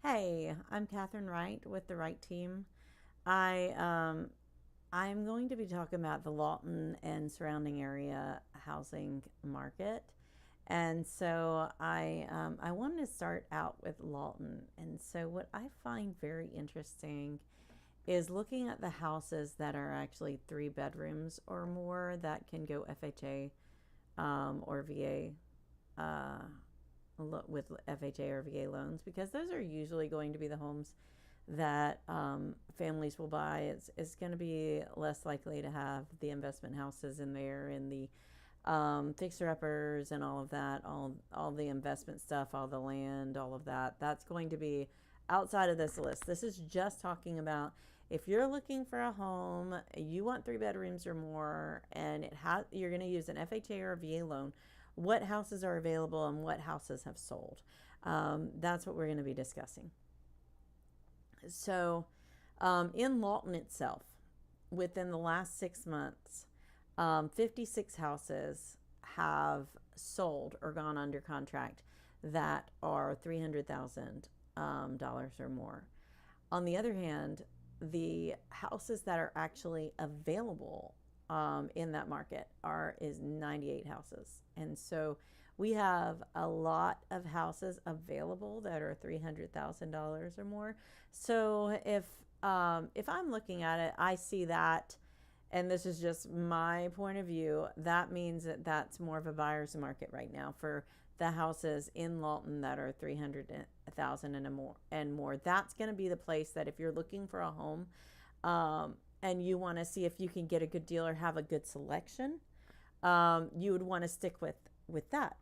Hey, I'm Catherine Wright with the Wright Team. I I'm going to be talking about the Lawton and surrounding area housing market, and so I wanted to start out with Lawton. And so what I find very interesting is looking at the houses that are actually 3 bedrooms or more that can go FHA or VA with FHA or VA loans, because those are usually going to be the homes that families will buy. It's going to be less likely to have the investment houses in there and the fixer uppers and all of that, all the investment stuff, all the land, all of that. That's going to be outside of this list. This is just talking about if you're looking for a home, you want 3 bedrooms or more, and you're going to use an FHA or a VA loan. What houses are available and what houses have sold? That's what we're going to be discussing. So, in Lawton itself, within the last 6 months, 56 houses have sold or gone under contract that are $300,000 or more. On the other hand, the houses that are actually available in that market is 98 houses, and so we have a lot of houses available that are $300,000 or more. So if I'm looking at it, I see that, and this is just my point of view, that means that that's more of a buyer's market right now for the houses in Lawton that are 300,000 and more. That's going to be the place that if you're looking for a home, and you want to see if you can get a good deal or have a good selection, you would want to stick with that,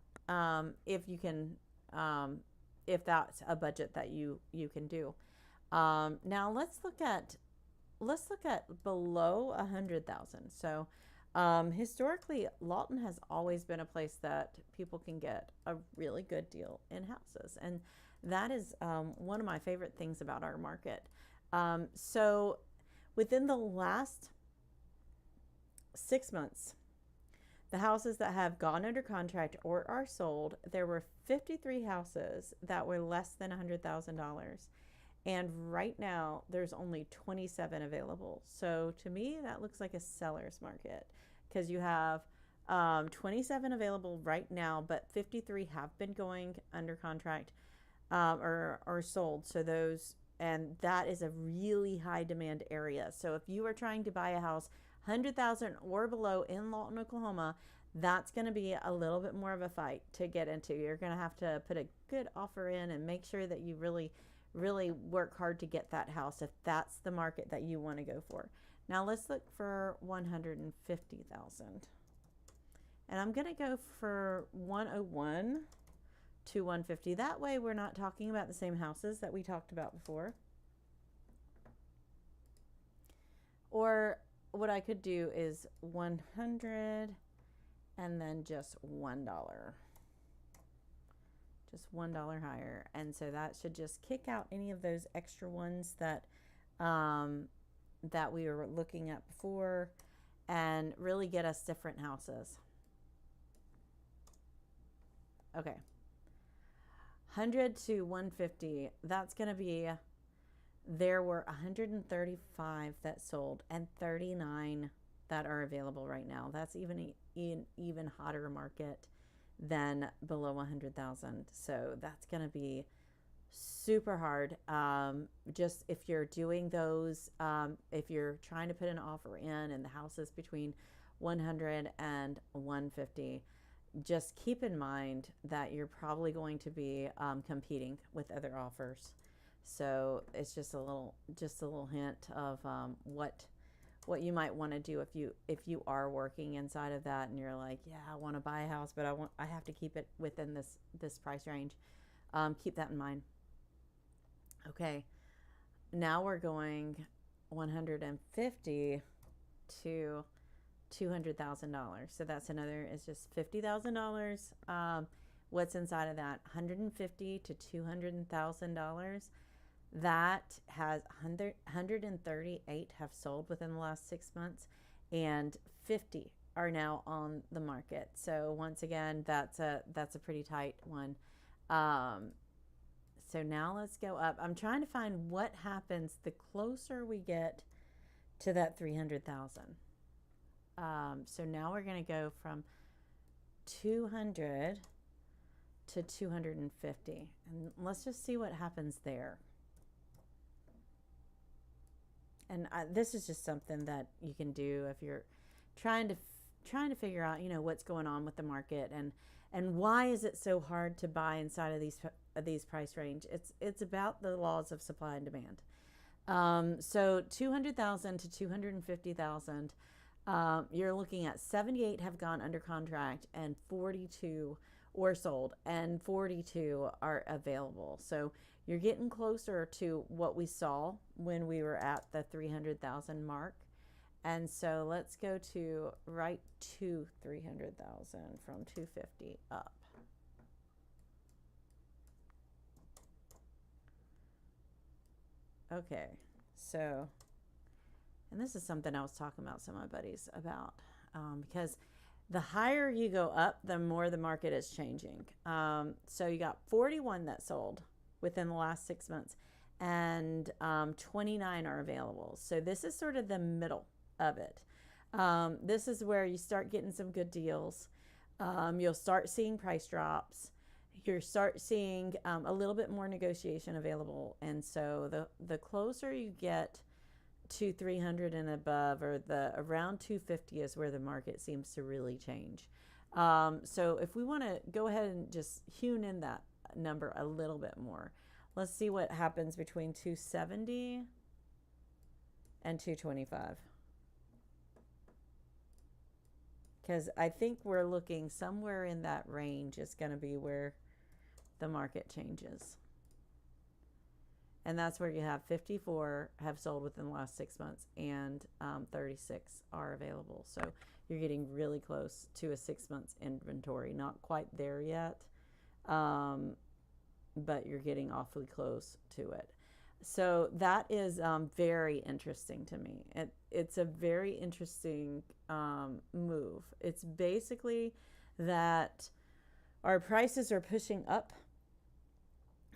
if you can, if that's a budget that you can do. Now let's look at below 100,000. So historically, Lawton has always been a place that people can get a really good deal in houses, and that is one of my favorite things about our market. So within the last 6 months, the houses that have gone under contract or are sold, there were 53 houses that were less than $100,000. And right now, there's only 27 available. So to me, that looks like a seller's market, because you have 27 available right now, but 53 have been going under contract, or sold. So and that is a really high demand area. So if you are trying to buy a house 100,000 or below in Lawton, Oklahoma, that's going to be a little bit more of a fight to get into. You're going to have to put a good offer in and make sure that you really work hard to get that house if that's the market that you want to go for. Now let's look for 150,000. And I'm going to go for 101 to 150. That way we're not talking about the same houses that we talked about before. Or what I could do is 100 and then just $1. Just $1 higher. And so that should just kick out any of those extra ones that we were looking at before and really get us different houses. Okay. 100 to 150, that's going to be, there were 135 that sold and 39 that are available right now. That's even hotter market than below 100,000. So that's going to be super hard. Just if you're doing those, if you're trying to put an offer in and the house is between 100 and 150, just keep in mind that you're probably going to be competing with other offers. So it's just a little hint of what you might want to do if you are working inside of that and you're like, yeah, I want to buy a house, but I have to keep it within this price range. Keep that in mind. Okay, now we're going 150 to $200,000. So that's it's just $50,000. What's inside of that? 150 to $200,000. That has 138 have sold within the last 6 months, and 50 are now on the market. So once again, that's a pretty tight one. So so now let's go up. I'm trying to find what happens the closer we get to that 300,000. So now we're going to go from 200 to 250. And let's just see what happens there. And this is just something that you can do if you're trying to figure out, what's going on with the market and why is it so hard to buy inside of these price range. It's about the laws of supply and demand. So 200,000 to 250,000. You're looking at 78 have gone under contract and 42 or sold and 42 are available. So you're getting closer to what we saw when we were at the 300,000 mark. And so let's go to right to 300,000 from 250 up. Okay, so, and this is something I was talking about some of my buddies about, because the higher you go up, the more the market is changing. So you got 41 that sold within the last 6 months, and 29 are available. So this is sort of the middle of it. This is where you start getting some good deals. You'll start seeing price drops. You start seeing a little bit more negotiation available. And so the closer you get to 300 and above, or the around 250 is where the market seems to really change. So if we want to go ahead and just hewn in that number a little bit more, let's see what happens between 270 and 225. Because I think we're looking somewhere in that range is going to be where the market changes. And that's where you have 54 have sold within the last 6 months and 36 are available. So you're getting really close to a 6 months inventory. Not quite there yet, but you're getting awfully close to it. So that is very interesting to me. It's a very interesting move. It's basically that our prices are pushing up,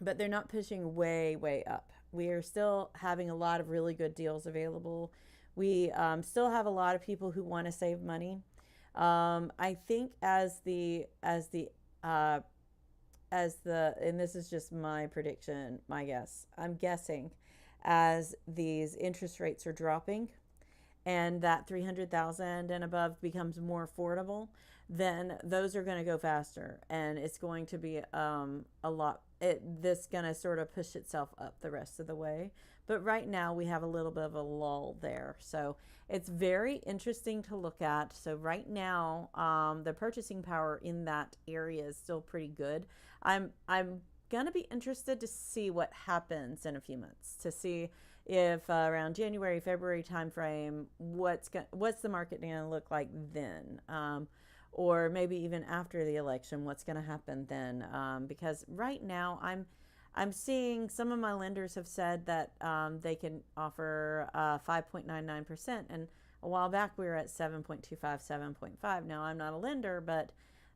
but they're not pushing way, way up. We are still having a lot of really good deals available. We still have a lot of people who want to save money. I think and this is just my prediction, my guess, I'm guessing as these interest rates are dropping and that 300,000 and above becomes more affordable, then those are going to go faster, and it's going to be a lot. This going to sort of push itself up the rest of the way. But right now we have a little bit of a lull there. So it's very interesting to look at. So right now, the purchasing power in that area is still pretty good. I'm going to be interested to see what happens in a few months, to see if around January, February timeframe, what's the market going to look like then? Or maybe even after the election, what's going to happen then? Because right now I'm seeing some of my lenders have said that they can offer 5.99%. And a while back we were at 7.25, 7.5. Now I'm not a lender, but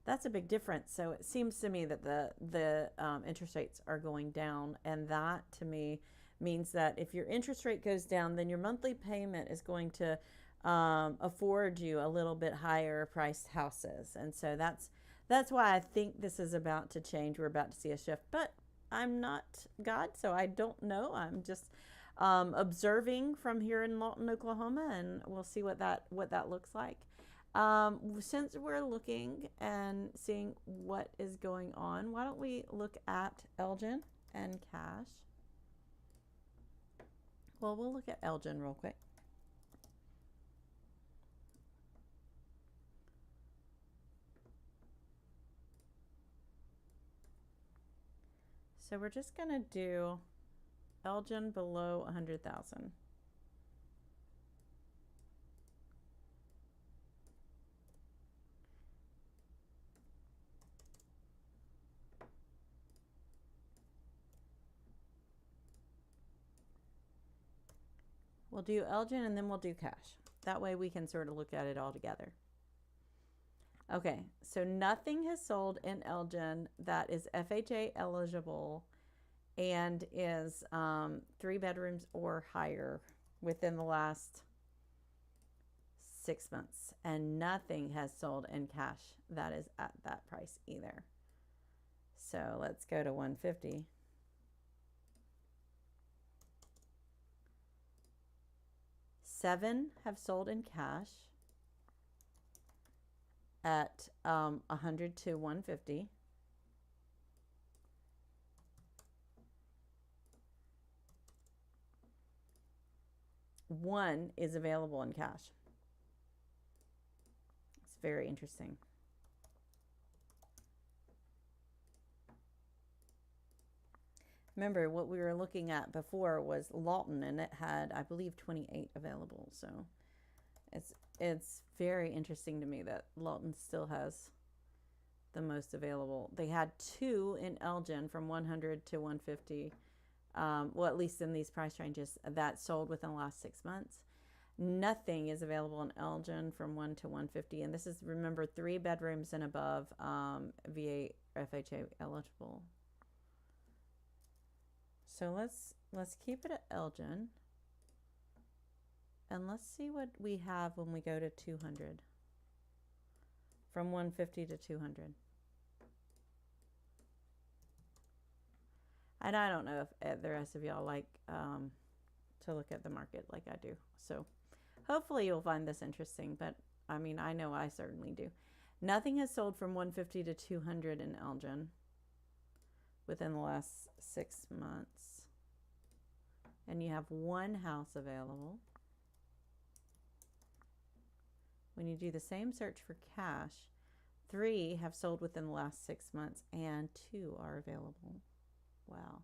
that's a big difference. So it seems to me that the interest rates are going down. And that to me means that if your interest rate goes down, then your monthly payment is going to afford you a little bit higher priced houses. And so that's why I think this is about to change. We're about to see a shift, but I'm not God, so I don't know. I'm just observing from here in Lawton, Oklahoma, and we'll see what that looks like. Since we're looking and seeing what is going on, why don't we look at Elgin and cash? Well, we'll look at Elgin real quick. So we're just going to do Elgin below 100,000. We'll do Elgin and then we'll do cash. That way we can sort of look at it all together. Okay, so nothing has sold in Elgin that is FHA eligible, and is 3 bedrooms or higher within the last 6 months, and nothing has sold in cash that is at that price either. So let's go to 150. Seven have sold in cash at 100 to 150. One is available in cash. It's very interesting. Remember, what we were looking at before was Lawton, and it had, I believe, 28 available. So it's very interesting to me that Lawton still has the most available. They had 2 in Elgin from 100 to 150. Well, at least in these price ranges, that sold within the last 6 months. Nothing is available in Elgin from 1 to 150. And this is, remember, 3 bedrooms and above, VA FHA eligible. So let's keep it at Elgin, and let's see what we have when we go to 200, from 150 to 200. And I don't know if the rest of y'all like to look at the market like I do. So hopefully you'll find this interesting, but I mean, I know I certainly do. Nothing has sold from 150 to 200 in Elgin within the last 6 months. And you have 1 house available. When you do the same search for cash, 3 have sold within the last 6 months and 2 are available. Wow.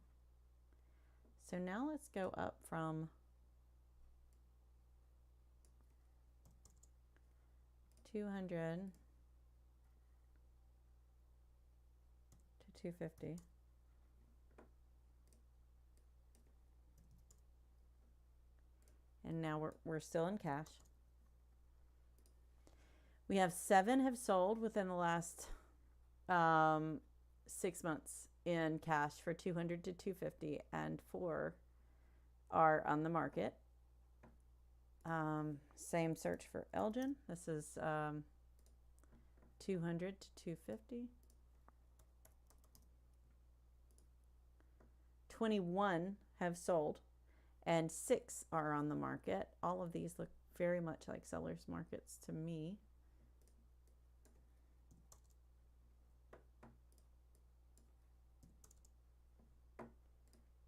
So now let's go up from 200 to 250. And now we're still in cash. We have 7 have sold within the last 6 months in cash for 200 to 250, and 4 are on the market. Same search for Elgin. This is 200 to 250. 21 have sold, and 6 are on the market. All of these look very much like sellers markets to me.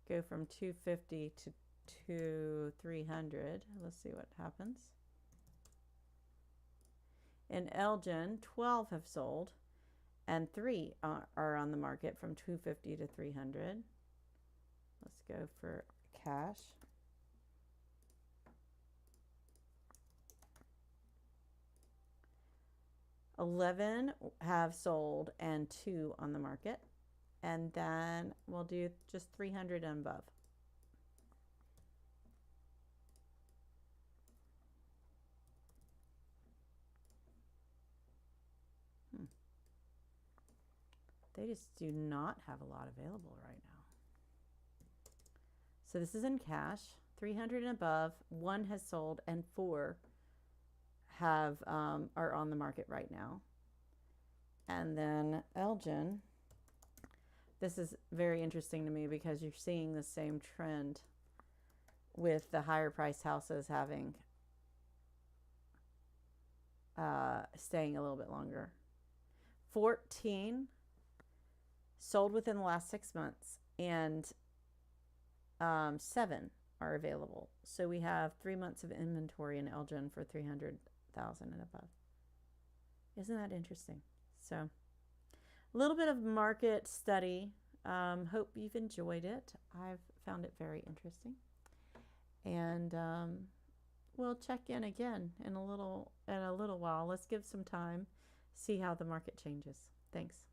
Go from 250 to 300. Let's see what happens. In Elgin, 12 have sold, and 3 are on the market from 250 to 300. Let's go for cash. $11 have sold and 2 on the market. And then we'll do just 300 and above. They just do not have a lot available right now. So this is in cash, 300 and above. 1 has sold and 4 have are on the market right now. And then Elgin. This is very interesting to me because you're seeing the same trend with the higher priced houses having staying a little bit longer. 14 sold within the last 6 months, and 7 are available. So we have 3 months of inventory in Elgin for 300,000 and above. Isn't that interesting? So a little bit of market study. Hope you've enjoyed it. I've found it very interesting. And we'll check in again in a little while. Let's give some time, see how the market changes. Thanks.